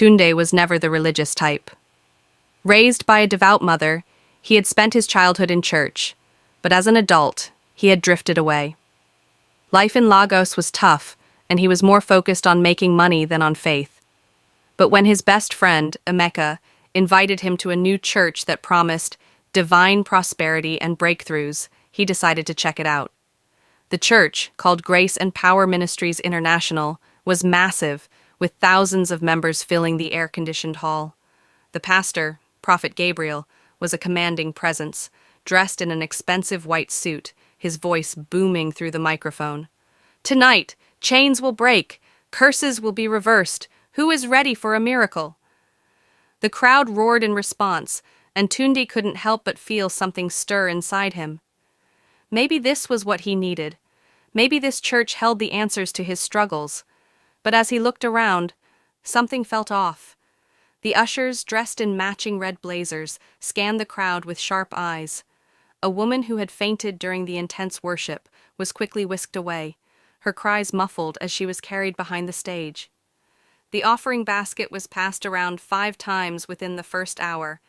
Tunde was never the religious type. Raised by a devout mother, he had spent his childhood in church, but as an adult, he had drifted away. Life in Lagos was tough, and he was more focused on making money than on faith. But when his best friend, Emeka, invited him to a new church that promised divine prosperity and breakthroughs, he decided to check it out. The church, called Grace and Power Ministries International, was massive, with thousands of members filling the air-conditioned hall. The pastor, Prophet Gabriel, was a commanding presence, dressed in an expensive white suit, his voice booming through the microphone. "Tonight, chains will break, curses will be reversed. Who is ready for a miracle?" The crowd roared in response, and Tunde couldn't help but feel something stir inside him. Maybe this was what he needed. Maybe this church held the answers to his struggles. But as he looked around, something felt off. The ushers, dressed in matching red blazers, scanned the crowd with sharp eyes. A woman who had fainted during the intense worship was quickly whisked away, her cries muffled as she was carried behind the stage. The offering basket was passed around 5 times within the first hour,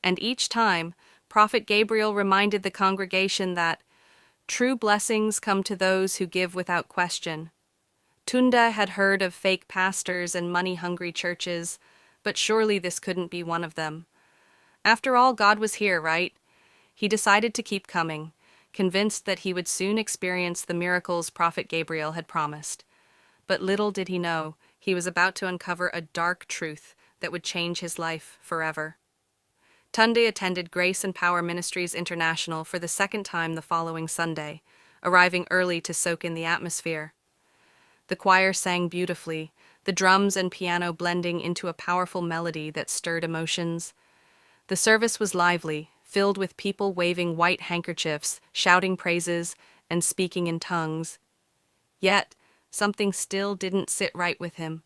and each time, Prophet Gabriel reminded the congregation that true blessings come to those who give without question. Tunde had heard of fake pastors and money-hungry churches, but surely this couldn't be one of them. After all, God was here, right? He decided to keep coming, convinced that he would soon experience the miracles Prophet Gabriel had promised. But little did he know, he was about to uncover a dark truth that would change his life forever. Tunde attended Grace and Power Ministries International for the second time the following Sunday, arriving early to soak in the atmosphere. The choir sang beautifully, the drums and piano blending into a powerful melody that stirred emotions. The service was lively, filled with people waving white handkerchiefs, shouting praises, and speaking in tongues. Yet, something still didn't sit right with him.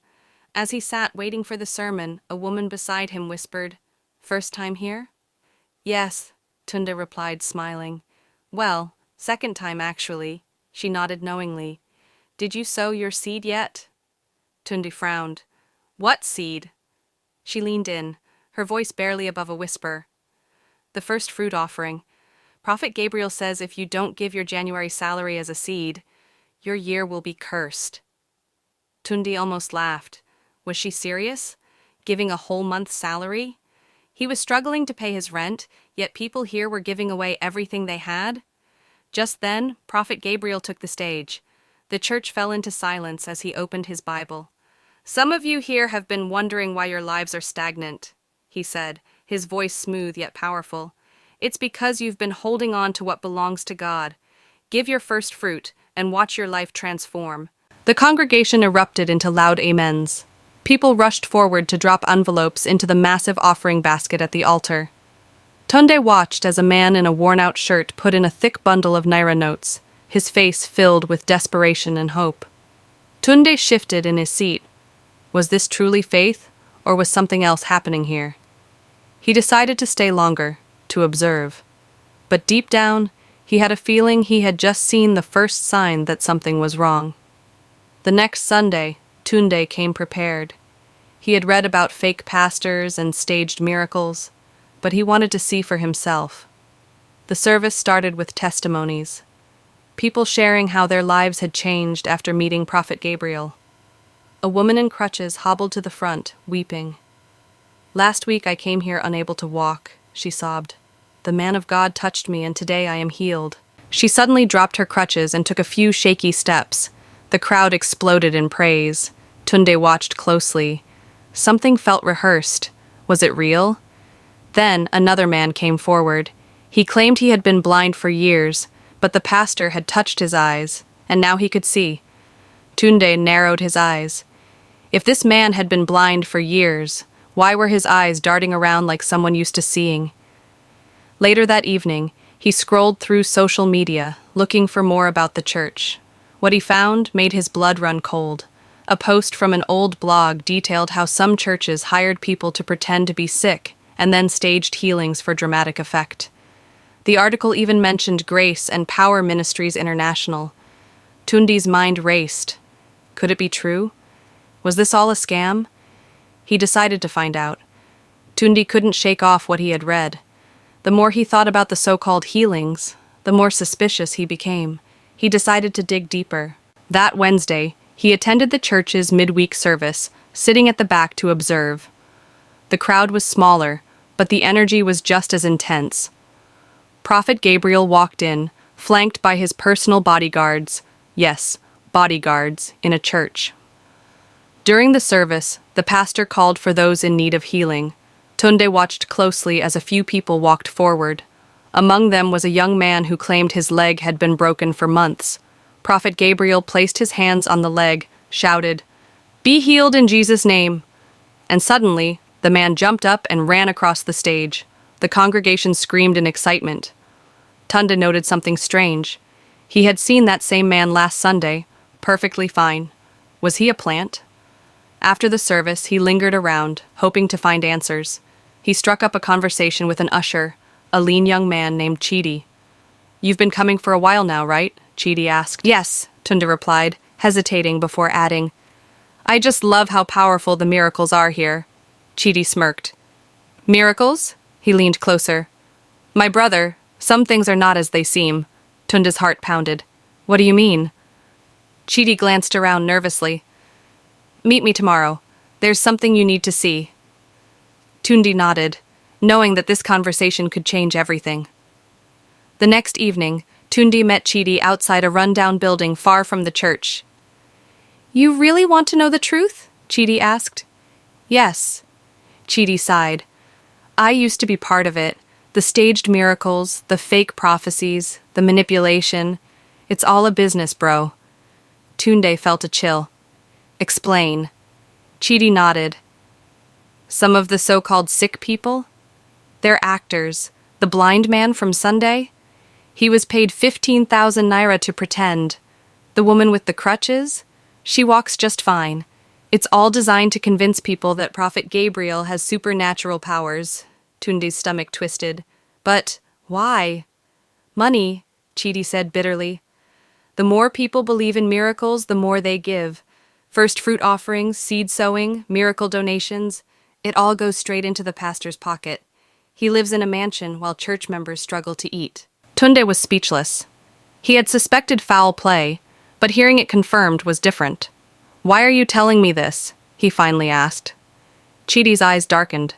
As he sat waiting for the sermon, a woman beside him whispered, "First time here?" "Yes," Tunde replied, smiling. "Well, second time actually." She nodded knowingly. "Did you sow your seed yet?" Tunde frowned. "What seed?" She leaned in, her voice barely above a whisper. "The first fruit offering. Prophet Gabriel says if you don't give your January salary as a seed, your year will be cursed." Tunde almost laughed. Was she serious? Giving a whole month's salary? He was struggling to pay his rent, yet people here were giving away everything they had. Just then, Prophet Gabriel took the stage. The church fell into silence as he opened his Bible. "Some of you here have been wondering why your lives are stagnant," he said, his voice smooth yet powerful. "It's because you've been holding on to what belongs to God. Give your first fruit and watch your life transform." The congregation erupted into loud amens. People rushed forward to drop envelopes into the massive offering basket at the altar. Tunde watched as a man in a worn-out shirt put in a thick bundle of naira notes, his face filled with desperation and hope. Tunde shifted in his seat. Was this truly faith, or was something else happening here? He decided to stay longer, to observe. But deep down, he had a feeling he had just seen the first sign that something was wrong. The next Sunday, Tunde came prepared. He had read about fake pastors and staged miracles, but he wanted to see for himself. The service started with testimonies, people sharing how their lives had changed after meeting Prophet Gabriel. A woman in crutches hobbled to the front, weeping. "Last week I came here unable to walk," she sobbed. "The man of God touched me, and today I am healed." She suddenly dropped her crutches and took a few shaky steps. The crowd exploded in praise. Tunde watched closely. Something felt rehearsed. Was it real? Then another man came forward. He claimed he had been blind for years, but the pastor had touched his eyes, and now he could see. Tunde narrowed his eyes. If this man had been blind for years, why were his eyes darting around like someone used to seeing? Later that evening, he scrolled through social media, looking for more about the church. What he found made his blood run cold. A post from an old blog detailed how some churches hired people to pretend to be sick and then staged healings for dramatic effect. The article even mentioned Grace and Power Ministries International. Tunde's mind raced. Could it be true? Was this all a scam? He decided to find out. Tunde couldn't shake off what he had read. The more he thought about the so-called healings, the more suspicious he became. He decided to dig deeper. That Wednesday, he attended the church's midweek service, sitting at the back to observe. The crowd was smaller, but the energy was just as intense. Prophet Gabriel walked in, flanked by his personal bodyguards. Yes, bodyguards, in a church. During the service, the pastor called for those in need of healing. Tunde watched closely as a few people walked forward. Among them was a young man who claimed his leg had been broken for months. Prophet Gabriel placed his hands on the leg, shouted, "Be healed in Jesus' name!" And suddenly, the man jumped up and ran across the stage. The congregation screamed in excitement. Tunde noted something strange. He had seen that same man last Sunday, perfectly fine. Was he a plant? After the service, he lingered around, hoping to find answers. He struck up a conversation with an usher, a lean young man named Chidi. "You've been coming for a while now, right?" Chidi asked. "Yes," Tunde replied, hesitating before adding, "I just love how powerful the miracles are here." Chidi smirked. "Miracles?" He leaned closer. "My brother, some things are not as they seem." Tunde's heart pounded. "What do you mean?" Chidi glanced around nervously. "Meet me tomorrow. There's something you need to see." Tunde nodded, knowing that this conversation could change everything. The next evening, Tunde met Chidi outside a rundown building far from the church. "You really want to know the truth?" Chidi asked. "Yes." Chidi sighed. "I used to be part of it. The staged miracles, the fake prophecies, the manipulation. It's all a business, bro." Tunde felt a chill. "Explain." Chidi nodded. "Some of the so-called sick people? They're actors. The blind man from Sunday? He was paid 15,000 naira to pretend. The woman with the crutches? She walks just fine. It's all designed to convince people that Prophet Gabriel has supernatural powers." Tunde's stomach twisted. "But why?" "Money," Chidi said bitterly. "The more people believe in miracles, the more they give. First fruit offerings, seed sowing, miracle donations, it all goes straight into the pastor's pocket. He lives in a mansion while church members struggle to eat." Tunde was speechless. He had suspected foul play, but hearing it confirmed was different. "Why are you telling me this?" he finally asked. Chidi's eyes darkened.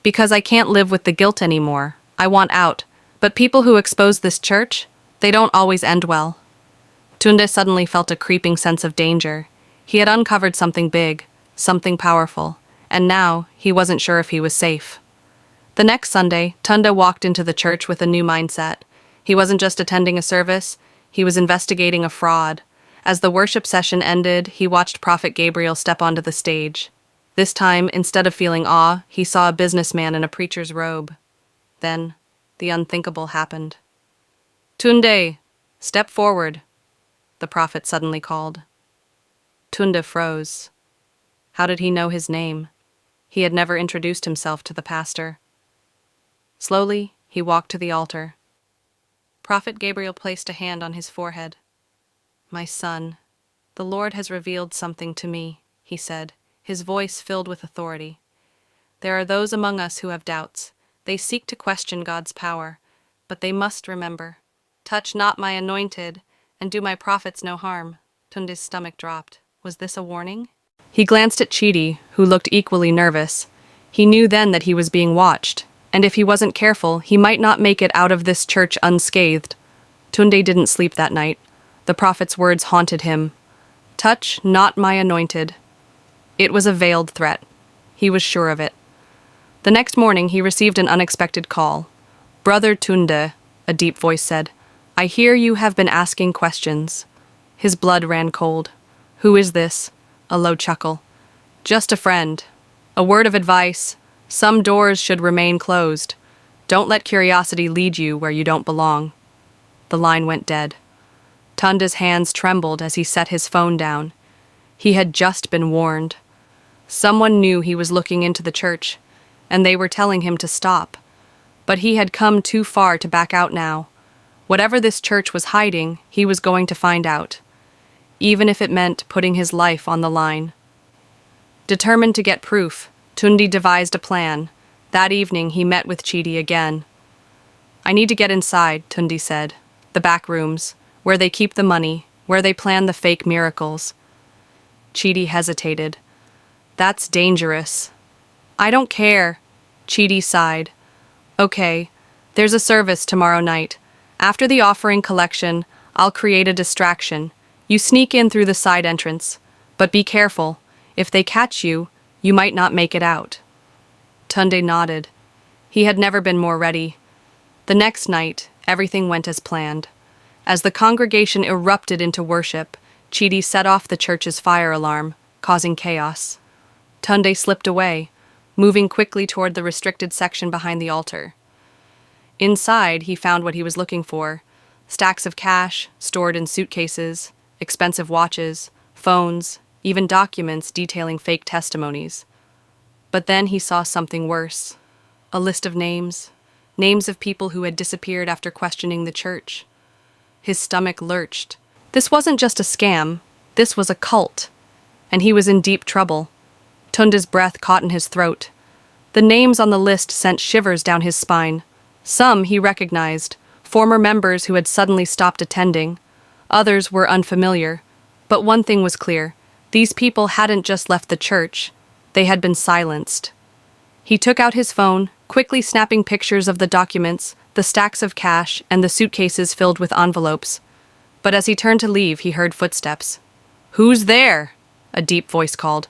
"Because I can't live with the guilt anymore. I want out. But people who expose this church, they don't always end well." Tunde suddenly felt a creeping sense of danger. He had uncovered something big, something powerful, and now he wasn't sure if he was safe. The next Sunday, Tunde walked into the church with a new mindset. He wasn't just attending a service, he was investigating a fraud. As the worship session ended, he watched Prophet Gabriel step onto the stage. This time, instead of feeling awe, he saw a businessman in a preacher's robe. Then, the unthinkable happened. "Tunde, step forward," the prophet suddenly called. Tunde froze. How did he know his name? He had never introduced himself to the pastor. Slowly, he walked to the altar. Prophet Gabriel placed a hand on his forehead. "My son, the Lord has revealed something to me," he said, his voice filled with authority. "There are those among us who have doubts. They seek to question God's power, but they must remember, 'Touch not my anointed, and do my prophets no harm.'" Tunde's stomach dropped. Was this a warning? He glanced at Chidi, who looked equally nervous. He knew then that he was being watched, and if he wasn't careful, he might not make it out of this church unscathed. Tunde didn't sleep that night. The prophet's words haunted him. "Touch not my anointed." It was a veiled threat. He was sure of it. The next morning, he received an unexpected call. "Brother Tunde," a deep voice said, "I hear you have been asking questions." His blood ran cold. "Who is this?" A low chuckle. "Just a friend. A word of advice. Some doors should remain closed. Don't let curiosity lead you where you don't belong." The line went dead. Tunde's hands trembled as he set his phone down. He had just been warned. Someone knew he was looking into the church, and they were telling him to stop. But he had come too far to back out now. Whatever this church was hiding, he was going to find out, even if it meant putting his life on the line. Determined to get proof, Tundi devised a plan. That evening, he met with Chidi again. "I need to get inside," Tundi said. "The back rooms, where they keep the money, where they plan the fake miracles." Chidi hesitated. "That's dangerous." "I don't care." Chidi sighed. "Okay, there's a service tomorrow night. After the offering collection, I'll create a distraction. You sneak in through the side entrance. But be careful. If they catch you, you might not make it out." Tunde nodded. He had never been more ready. The next night, everything went as planned. As the congregation erupted into worship, Chidi set off the church's fire alarm, causing chaos. Tunde slipped away, moving quickly toward the restricted section behind the altar. Inside, he found what he was looking for: stacks of cash stored in suitcases, expensive watches, phones, even documents detailing fake testimonies. But then he saw something worse: a list of names of people who had disappeared after questioning the church. His stomach lurched. This wasn't just a scam, this was a cult, and he was in deep trouble. Tunde's breath caught in his throat. The names on the list sent shivers down his spine. Some he recognized, former members who had suddenly stopped attending. Others were unfamiliar. But one thing was clear: these people hadn't just left the church, they had been silenced. He took out his phone, quickly snapping pictures of the documents, the stacks of cash, and the suitcases filled with envelopes. But as he turned to leave, he heard footsteps. "Who's there?" a deep voice called.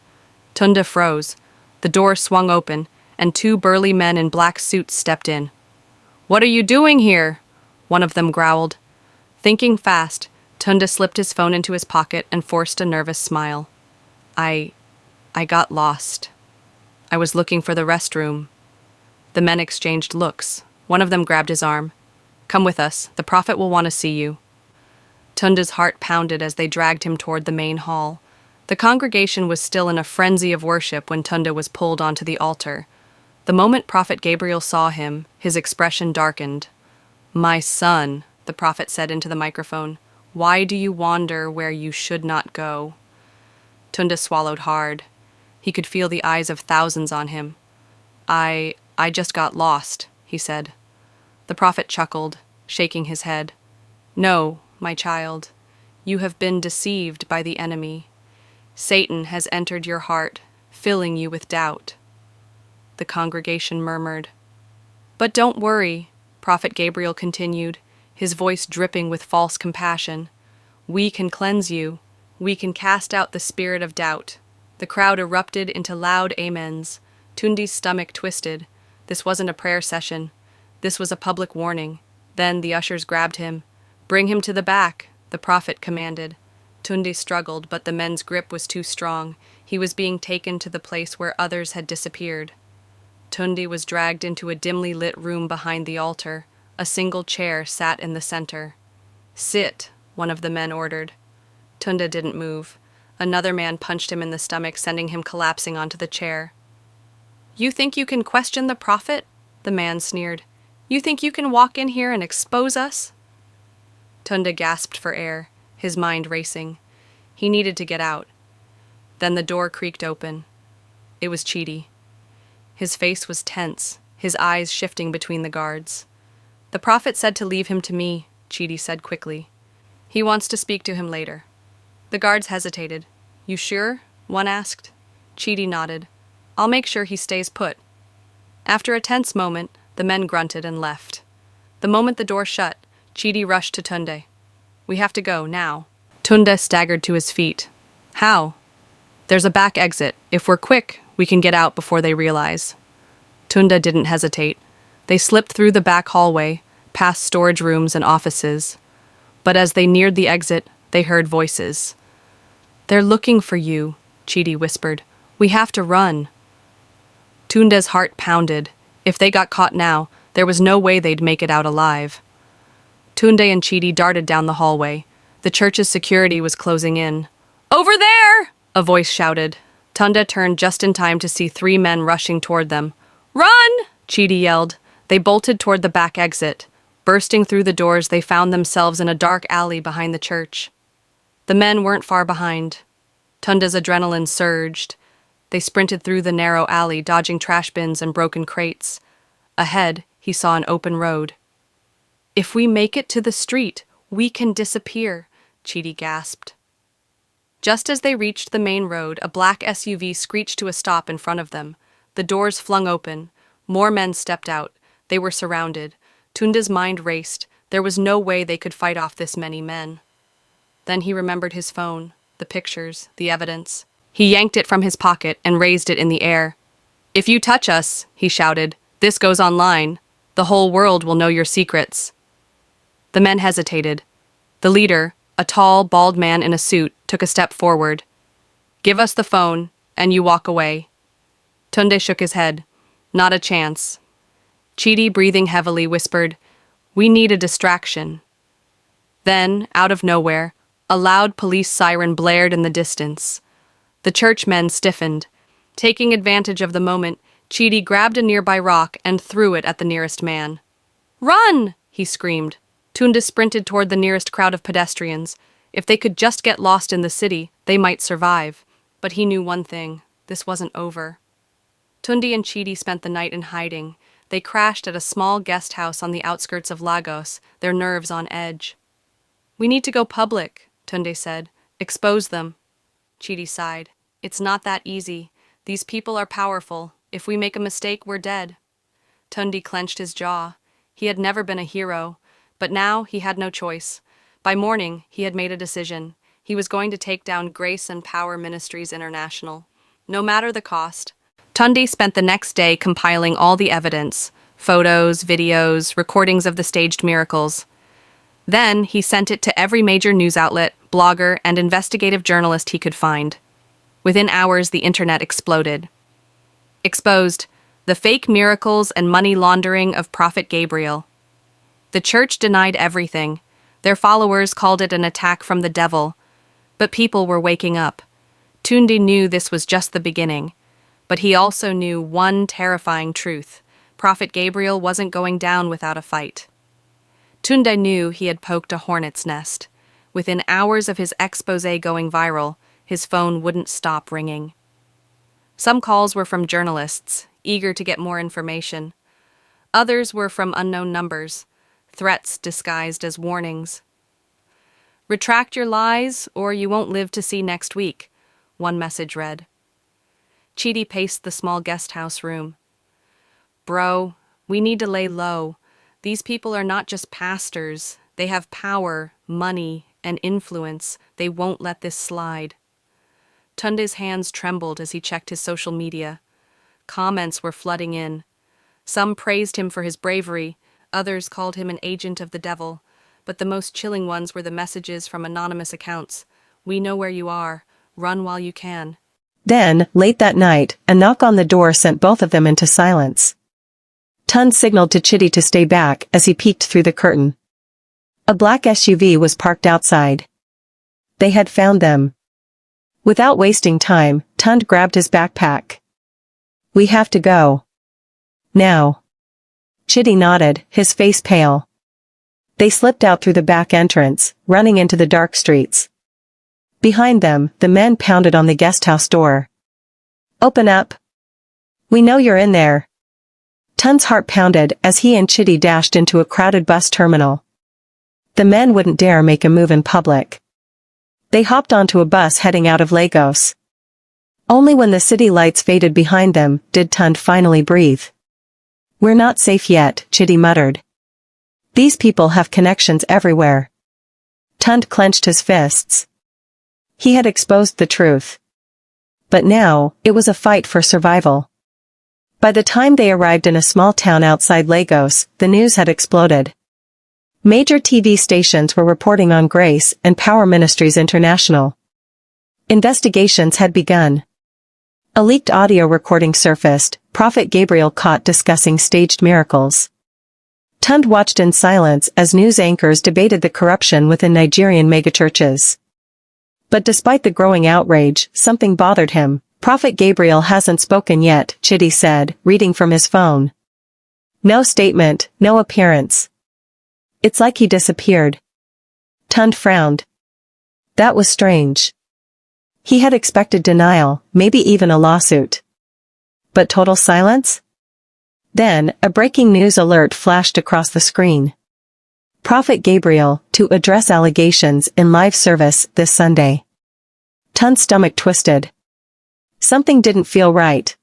Tunde froze. The door swung open, and two burly men in black suits stepped in. "What are you doing here?" one of them growled. Thinking fast, Tunde slipped his phone into his pocket and forced a nervous smile. I got lost. I was looking for the restroom." The men exchanged looks. One of them grabbed his arm. "Come with us. The prophet will want to see you." Tunde's heart pounded as they dragged him toward the main hall. The congregation was still in a frenzy of worship when Tunde was pulled onto the altar. The moment Prophet Gabriel saw him, his expression darkened. "My son," the prophet said into the microphone, "why do you wander where you should not go?" Tunde swallowed hard. He could feel the eyes of thousands on him. I just got lost," he said. The prophet chuckled, shaking his head. "No, my child, you have been deceived by the enemy. Satan has entered your heart, filling you with doubt." The congregation murmured. "But don't worry," Prophet Gabriel continued, his voice dripping with false compassion. "We can cleanse you. We can cast out the spirit of doubt." The crowd erupted into loud amens. Tunde's stomach twisted. This wasn't a prayer session. This was a public warning. Then the ushers grabbed him. "Bring him to the back," the prophet commanded. Tunde struggled, but the men's grip was too strong. He was being taken to the place where others had disappeared. Tunde was dragged into a dimly lit room behind the altar. A single chair sat in the center. "Sit," one of the men ordered. Tunde didn't move. Another man punched him in the stomach, sending him collapsing onto the chair. "You think you can question the prophet?" the man sneered. "You think you can walk in here and expose us?" Tunde gasped for air, his mind racing. He needed to get out. Then the door creaked open. It was Chidi. His face was tense, his eyes shifting between the guards. "The prophet said to leave him to me," Chidi said quickly. "He wants to speak to him later." The guards hesitated. "You sure?" one asked. Chidi nodded. "I'll make sure he stays put." After a tense moment, the men grunted and left. The moment the door shut, Chidi rushed to Tunde. "We have to go, now." Tunde staggered to his feet. "How?" "There's a back exit. If we're quick, we can get out before they realize." Tunde didn't hesitate. They slipped through the back hallway, past storage rooms and offices. But as they neared the exit, they heard voices. "They're looking for you," Chidi whispered. "We have to run." Tunde's heart pounded. If they got caught now, there was no way they'd make it out alive. Tunde and Chidi darted down the hallway. The church's security was closing in. "Over there!" a voice shouted. Tunde turned just in time to see 3 men rushing toward them. "Run!" Chidi yelled. They bolted toward the back exit. Bursting through the doors, they found themselves in a dark alley behind the church. The men weren't far behind. Tunde's adrenaline surged. They sprinted through the narrow alley, dodging trash bins and broken crates. Ahead, he saw an open road. "If we make it to the street, we can disappear," Chidi gasped. Just as they reached the main road, a black SUV screeched to a stop in front of them. The doors flung open. More men stepped out. They were surrounded. Tunde's mind raced. There was no way they could fight off this many men. Then he remembered his phone, the pictures, the evidence. He yanked it from his pocket and raised it in the air. "If you touch us," he shouted, "this goes online. The whole world will know your secrets." The men hesitated. The leader, a tall, bald man in a suit, took a step forward. "Give us the phone, and you walk away." Tunde shook his head. "Not a chance." Chidi, breathing heavily, whispered, "We need a distraction." Then, out of nowhere, a loud police siren blared in the distance. The churchmen stiffened. Taking advantage of the moment, Chidi grabbed a nearby rock and threw it at the nearest man. "Run!" he screamed. Tunde sprinted toward the nearest crowd of pedestrians. If they could just get lost in the city, they might survive. But he knew one thing: this wasn't over. Tunde and Chidi spent the night in hiding. They crashed at a small guest house on the outskirts of Lagos, their nerves on edge. "We need to go public," Tunde said. "Expose them." Chidi sighed. "It's not that easy. These people are powerful. If we make a mistake, we're dead." Tunde clenched his jaw. He had never been a hero, but now he had no choice. By morning, he had made a decision. He was going to take down Grace and Power Ministries International. No matter the cost. Tunde spent the next day compiling all the evidence: photos, videos, recordings of the staged miracles. Then he sent it to every major news outlet, blogger, and investigative journalist he could find. Within hours, the internet exploded. Exposed: the fake miracles and money laundering of Prophet Gabriel. The church denied everything. Their followers called it an attack from the devil. But people were waking up. Tunde knew this was just the beginning. But he also knew one terrifying truth: Prophet Gabriel wasn't going down without a fight. Tunde knew he had poked a hornet's nest. Within hours of his exposé going viral, his phone wouldn't stop ringing. Some calls were from journalists, eager to get more information. Others were from unknown numbers, threats disguised as warnings. "Retract your lies, or you won't live to see next week," one message read. Chidi paced the small guest house room. "Bro, we need to lay low. These people are not just pastors. They have power, money, and influence. They won't let this slide." Tunde's hands trembled as he checked his social media. Comments were flooding in. Some praised him for his bravery, others called him an agent of the devil, but the most chilling ones were the messages from anonymous accounts. "We know where you are. Run while you can." Then, late that night, a knock on the door sent both of them into silence. Tunde signaled to Chidi to stay back as he peeked through the curtain. A black SUV was parked outside. They had found them. Without wasting time, Tunde grabbed his backpack. "We have to go. Now." Chidi nodded, his face pale. They slipped out through the back entrance, running into the dark streets. Behind them, the men pounded on the guesthouse door. "Open up. We know you're in there." Tunde's heart pounded as he and Chidi dashed into a crowded bus terminal. The men wouldn't dare make a move in public. They hopped onto a bus heading out of Lagos. Only when the city lights faded behind them did Tunde finally breathe. "We're not safe yet," Chidi muttered. "These people have connections everywhere." Tunde clenched his fists. He had exposed the truth. But now, it was a fight for survival. By the time they arrived in a small town outside Lagos, the news had exploded. Major TV stations were reporting on Grace and Power Ministries International. Investigations had begun. A leaked audio recording surfaced, Prophet Gabriel caught discussing staged miracles. Tunde watched in silence as news anchors debated the corruption within Nigerian megachurches. But despite the growing outrage, something bothered him. "Prophet Gabriel hasn't spoken yet," Chidi said, reading from his phone. "No statement, no appearance. It's like he disappeared." Tunde frowned. That was strange. He had expected denial, maybe even a lawsuit. But total silence? Then, a breaking news alert flashed across the screen. Prophet Gabriel, to address allegations in live service this Sunday. Tun's stomach twisted. Something didn't feel right.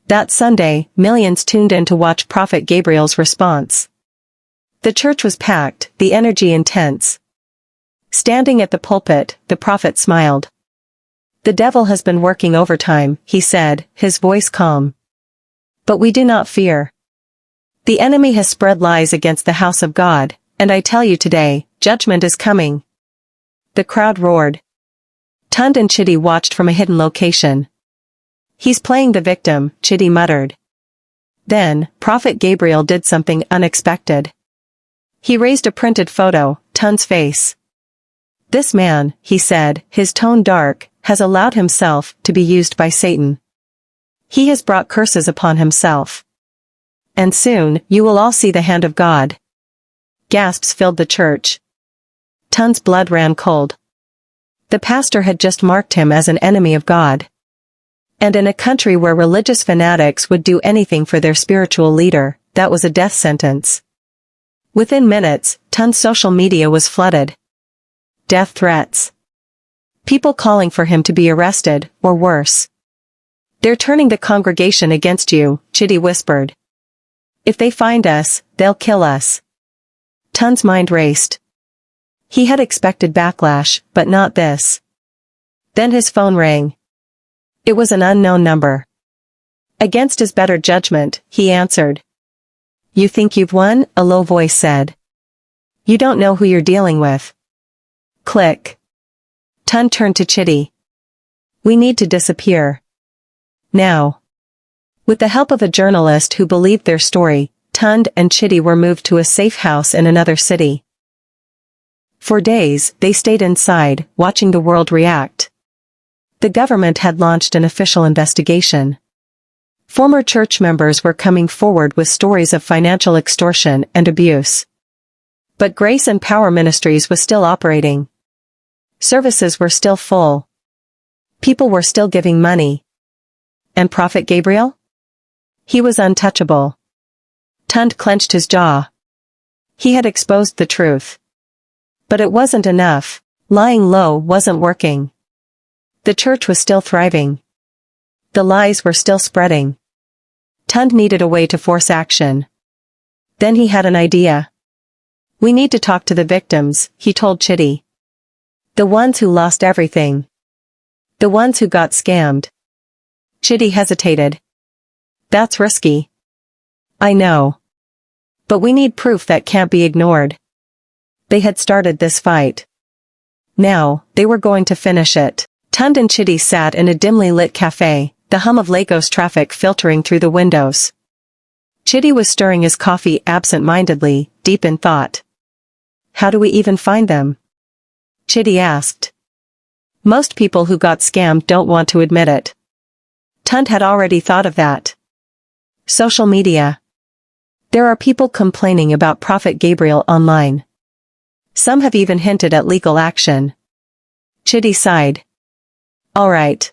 That Sunday, millions tuned in to watch Prophet Gabriel's response. The church was packed, the energy intense. Standing at the pulpit, the prophet smiled. "The devil has been working overtime," he said, his voice calm. "But we do not fear. The enemy has spread lies against the house of God, and I tell you today, judgment is coming." The crowd roared. Tund and Chitty watched from a hidden location. "He's playing the victim," Chitty muttered. Then, Prophet Gabriel did something unexpected. He raised a printed photo, Tund's face. "This man," he said, his tone dark, "has allowed himself to be used by Satan. He has brought curses upon himself. And soon, you will all see the hand of God." Gasps filled the church. Tund's blood ran cold. The pastor had just marked him as an enemy of God. And in a country where religious fanatics would do anything for their spiritual leader, that was a death sentence. Within minutes, Tund's social media was flooded. Death threats. People calling for him to be arrested, or worse. "They're turning the congregation against you," Chitty whispered. "If they find us, they'll kill us." Tund's mind raced. He had expected backlash, but not this. Then his phone rang. It was an unknown number. Against his better judgment, he answered. "You think you've won?" a low voice said. "You don't know who you're dealing with." Click. Tund turned to Chitty. "We need to disappear. Now." With the help of a journalist who believed their story, Tund and Chitty were moved to a safe house in another city. For days, they stayed inside, watching the world react. The government had launched an official investigation. Former church members were coming forward with stories of financial extortion and abuse. But Grace and Power Ministries was still operating. Services were still full. People were still giving money. And Prophet Gabriel? He was untouchable. Tund clenched his jaw. He had exposed the truth. But it wasn't enough. Lying low wasn't working. The church was still thriving. The lies were still spreading. Tund needed a way to force action. Then he had an idea. "We need to talk to the victims," he told Chitty. "The ones who lost everything. The ones who got scammed." Chitty hesitated. "That's risky." "I know. But we need proof that can't be ignored." They had started this fight. Now, they were going to finish it. Tund and Chitty sat in a dimly lit cafe, the hum of Lagos traffic filtering through the windows. Chitty was stirring his coffee absent-mindedly, deep in thought. "How do we even find them?" Chitty asked. "Most people who got scammed don't want to admit it." Tund had already thought of that. Social media. There are people complaining about Prophet Gabriel online. Some have even hinted at legal action. Chitty sighed. "All right.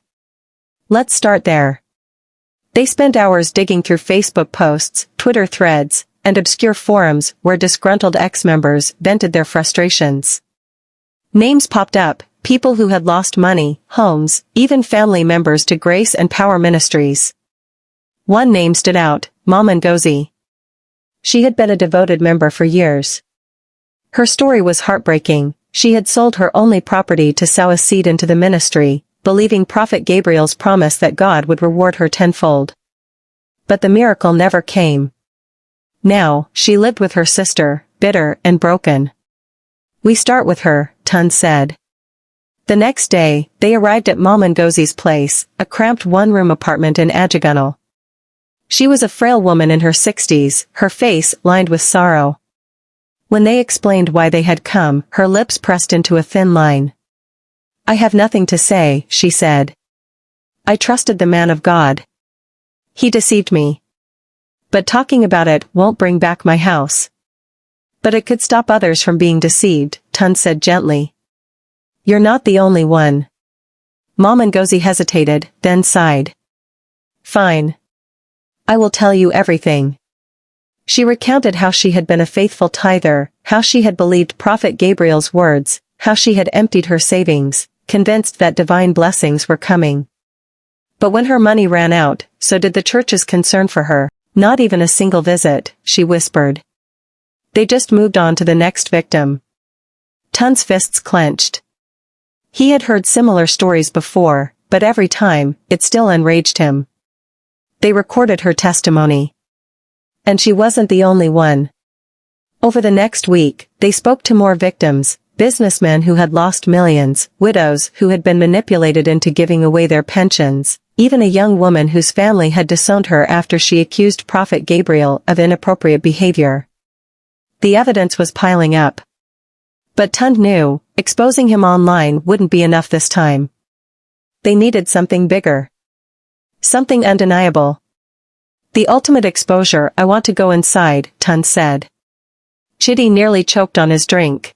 Let's start there." They spent hours digging through Facebook posts, Twitter threads, and obscure forums where disgruntled ex-members vented their frustrations. Names popped up, people who had lost money, homes, even family members to Grace and Power Ministries. One name stood out, Mama Ngozi. She had been a devoted member for years. Her story was heartbreaking. She had sold her only property to sow a seed into the ministry, believing Prophet Gabriel's promise that God would reward her tenfold. But the miracle never came. Now, she lived with her sister, bitter and broken. "We start with her," Tund said. The next day, they arrived at Mama Ngozi's place, a cramped one-room apartment in Ajagunal. She was a frail woman in her 60s, her face lined with sorrow. When they explained why they had come, her lips pressed into a thin line. "I have nothing to say," she said. "I trusted the man of God. He deceived me. But talking about it won't bring back my house." "But it could stop others from being deceived," Tund said gently. "You're not the only one. Mom Ngozi hesitated, then sighed. Fine. I will tell you everything. She recounted how she had been a faithful tither, how she had believed Prophet Gabriel's words, how she had emptied her savings, convinced that divine blessings were coming. But when her money ran out, so did the church's concern for her. Not even a single visit, she whispered. They just moved on to the next victim. Tun's fists clenched. He had heard similar stories before, but every time, it still enraged him. They recorded her testimony. And she wasn't the only one. Over the next week, they spoke to more victims, businessmen who had lost millions, widows who had been manipulated into giving away their pensions, even a young woman whose family had disowned her after she accused Prophet Gabriel of inappropriate behavior. The evidence was piling up. But Tund knew, exposing him online wouldn't be enough this time. They needed something bigger. Something undeniable. The ultimate exposure. I want to go inside, Tund said. Chitty nearly choked on his drink.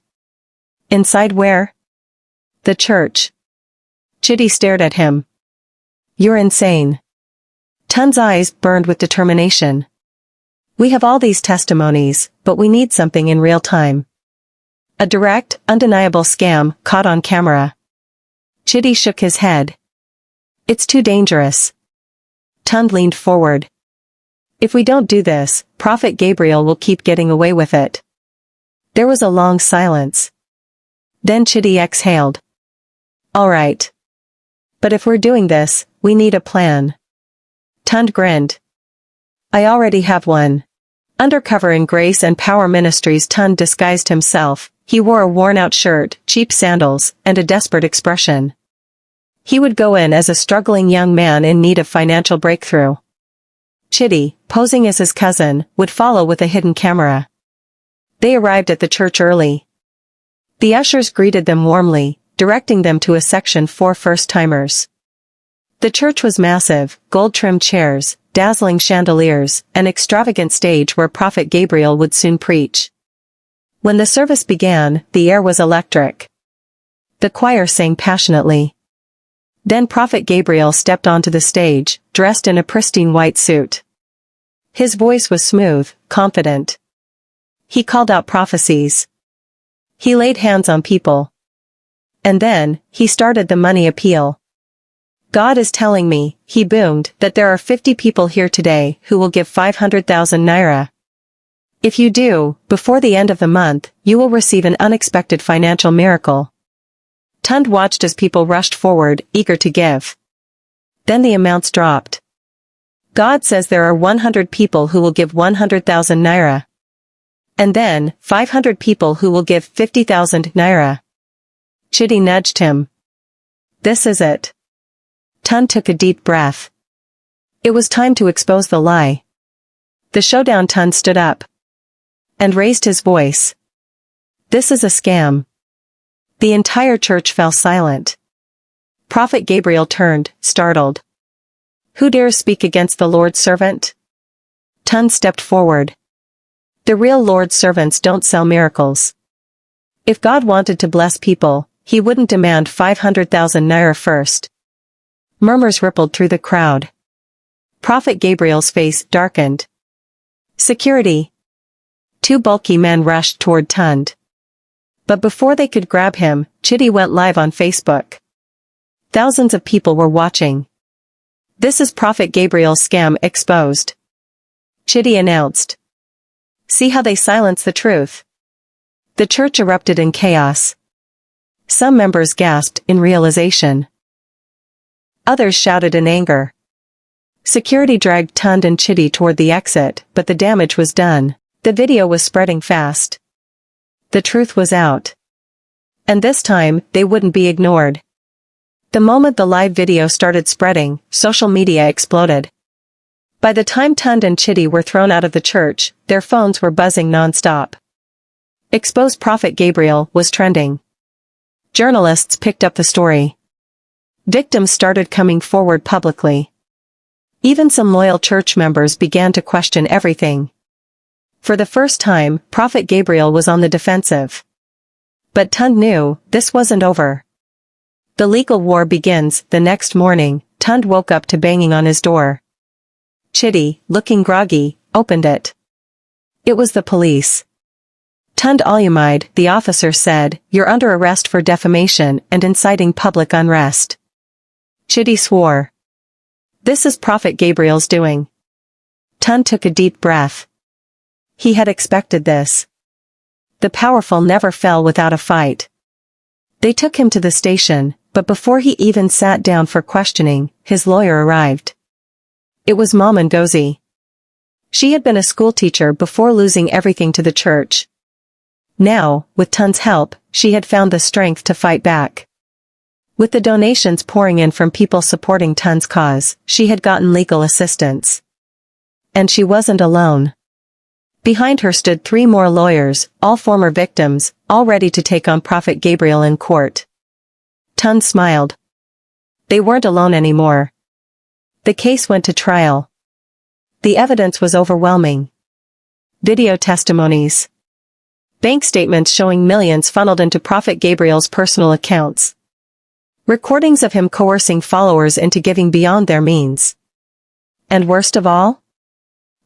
Inside where? The church. Chitty stared at him. You're insane. Tund's eyes burned with determination. We have all these testimonies, but we need something in real time. A direct, undeniable scam, caught on camera. Chitty shook his head. It's too dangerous. Tund leaned forward. If we don't do this, Prophet Gabriel will keep getting away with it. There was a long silence. Then Chitty exhaled. All right. But if we're doing this, we need a plan. Tund grinned. I already have one. Undercover in Grace and Power Ministries, Tund disguised himself. He wore a worn-out shirt, cheap sandals, and a desperate expression. He would go in as a struggling young man in need of financial breakthrough. Chitty, posing as his cousin, would follow with a hidden camera. They arrived at the church early. The ushers greeted them warmly, directing them to a section for first-timers. The church was massive, gold-trimmed chairs, dazzling chandeliers, an extravagant stage where Prophet Gabriel would soon preach. When the service began, the air was electric. The choir sang passionately. Then Prophet Gabriel stepped onto the stage, dressed in a pristine white suit. His voice was smooth, confident. He called out prophecies. He laid hands on people. And then, he started the money appeal. God is telling me, he boomed, that there are 50 people here today who will give 500,000 naira. If you do, before the end of the month, you will receive an unexpected financial miracle. Tund watched as people rushed forward, eager to give. Then the amounts dropped. God says there are 100 people who will give 100,000 naira. And then, 500 people who will give 50,000 naira. Chitty nudged him. This is it. Tund took a deep breath. It was time to expose the lie. The showdown. Tund stood up. And raised his voice. This is a scam. The entire church fell silent. Prophet Gabriel turned, startled. Who dares speak against the Lord's servant? Tund stepped forward. The real Lord's servants don't sell miracles. If God wanted to bless people, he wouldn't demand 500,000 naira first. Murmurs rippled through the crowd. Prophet Gabriel's face darkened. Security. Two bulky men rushed toward Tund. But before they could grab him, Chitty went live on Facebook. Thousands of people were watching. This is Prophet Gabriel's scam exposed. Chitty announced. See how they silence the truth. The church erupted in chaos. Some members gasped in realization. Others shouted in anger. Security dragged Tund and Chitty toward the exit, but the damage was done. The video was spreading fast. The truth was out. And this time, they wouldn't be ignored. The moment the live video started spreading, social media exploded. By the time Tund and Chitty were thrown out of the church, their phones were buzzing non-stop. Expose Prophet Gabriel was trending. Journalists picked up the story. Victims started coming forward publicly. Even some loyal church members began to question everything. For the first time, Prophet Gabriel was on the defensive. But Tund knew, this wasn't over. The legal war begins. The next morning, Tund woke up to banging on his door. Chitty, looking groggy, opened it. It was the police. Tund Alumide, the officer said, "You're under arrest for defamation and inciting public unrest." Chitty swore. "This is Prophet Gabriel's doing." Tund took a deep breath. He had expected this. The powerful never fell without a fight. They took him to the station, but before he even sat down for questioning, his lawyer arrived. It was Mom Ngozi. She had been a schoolteacher before losing everything to the church. Now, with Tund's help, she had found the strength to fight back. With the donations pouring in from people supporting Tund's cause, she had gotten legal assistance. And she wasn't alone. Behind her stood 3 more lawyers, all former victims, all ready to take on Prophet Gabriel in court. Tund smiled. They weren't alone anymore. The case went to trial. The evidence was overwhelming. Video testimonies. Bank statements showing millions funneled into Prophet Gabriel's personal accounts. Recordings of him coercing followers into giving beyond their means. And worst of all?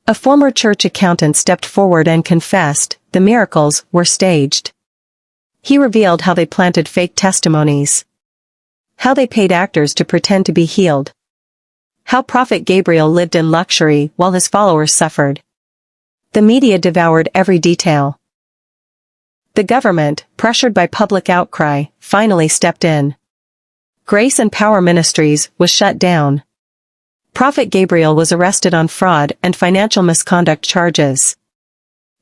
A former church accountant stepped forward and confessed the miracles were staged. He revealed how they planted fake testimonies. How they paid actors to pretend to be healed. How Prophet Gabriel lived in luxury while his followers suffered. The media devoured every detail. The government, pressured by public outcry, finally stepped in. Grace and Power Ministries was shut down. Prophet Gabriel was arrested on fraud and financial misconduct charges.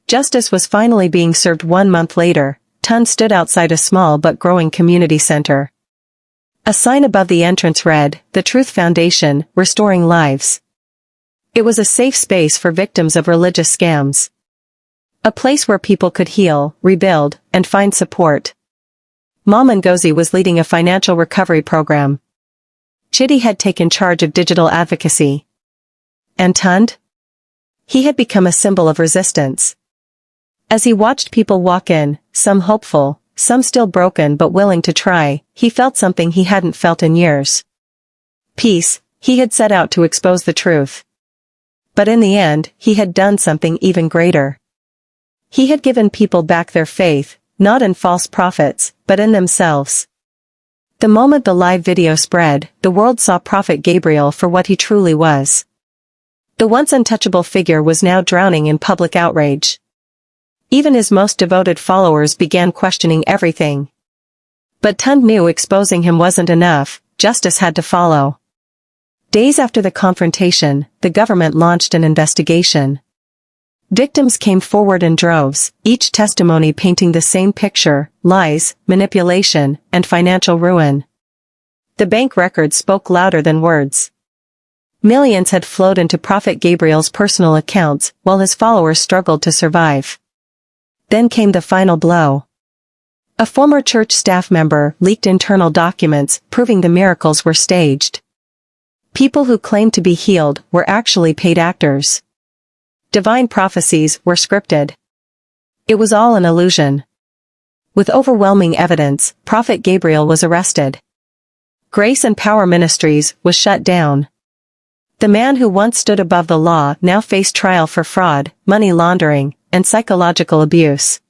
Justice was finally being served 1 month later. Tund stood outside a small but growing community center. A sign above the entrance read, "The Truth Foundation, Restoring Lives." It was a safe space for victims of religious scams. A place where people could heal, rebuild, and find support. Mom Ngozi was leading a financial recovery program. Chitty had taken charge of digital advocacy. And Tund? He had become a symbol of resistance. As he watched people walk in, some hopeful, some still broken but willing to try, he felt something he hadn't felt in years. Peace. He had set out to expose the truth. But in the end, he had done something even greater. He had given people back their faith, not in false prophets, but in themselves. The moment the live video spread, the world saw Prophet Gabriel for what he truly was. The once untouchable figure was now drowning in public outrage. Even his most devoted followers began questioning everything. But Tund knew exposing him wasn't enough, justice had to follow. Days after the confrontation, the government launched an investigation. Victims came forward in droves, each testimony painting the same picture: lies, manipulation, and financial ruin. The bank records spoke louder than words. Millions had flowed into Prophet Gabriel's personal accounts, while his followers struggled to survive. Then came the final blow. A former church staff member leaked internal documents proving the miracles were staged. People who claimed to be healed were actually paid actors. Divine prophecies were scripted. It was all an illusion. With overwhelming evidence, Prophet Gabriel was arrested. Grace and Power Ministries was shut down. The man who once stood above the law now faced trial for fraud, money laundering, and psychological abuse.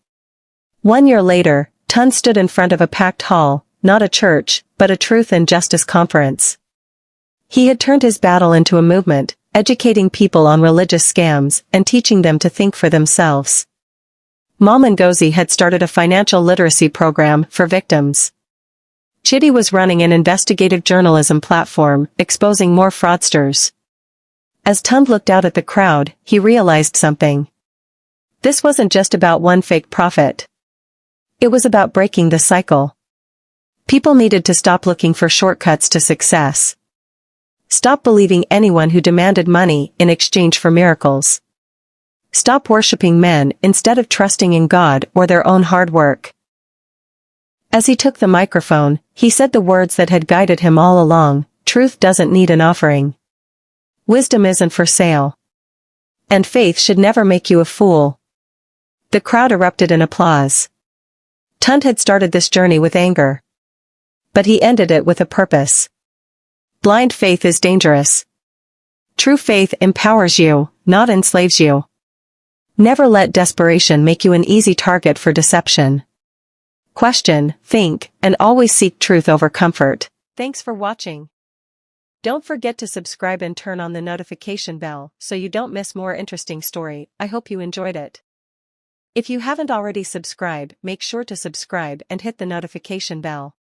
1 year later, Tund stood in front of a packed hall, not a church, but a truth and justice conference. He had turned his battle into a movement, educating people on religious scams and teaching them to think for themselves. Mom Ngozi had started a financial literacy program for victims. Chitty was running an investigative journalism platform, exposing more fraudsters. As Tund looked out at the crowd, he realized something. This wasn't just about one fake prophet. It was about breaking the cycle. People needed to stop looking for shortcuts to success. Stop believing anyone who demanded money in exchange for miracles. Stop worshipping men instead of trusting in God or their own hard work. As he took the microphone, he said the words that had guided him all along: truth doesn't need an offering. Wisdom isn't for sale. And faith should never make you a fool. The crowd erupted in applause. Tund had started this journey with anger. But he ended it with a purpose. Blind faith is dangerous. True faith empowers you, not enslaves you. Never let desperation make you an easy target for deception. Question, think, and always seek truth over comfort. Thanks for watching. Don't forget to subscribe and turn on the notification bell so you don't miss more interesting story. I hope you enjoyed it. If you haven't already subscribed, make sure to subscribe and hit the notification bell.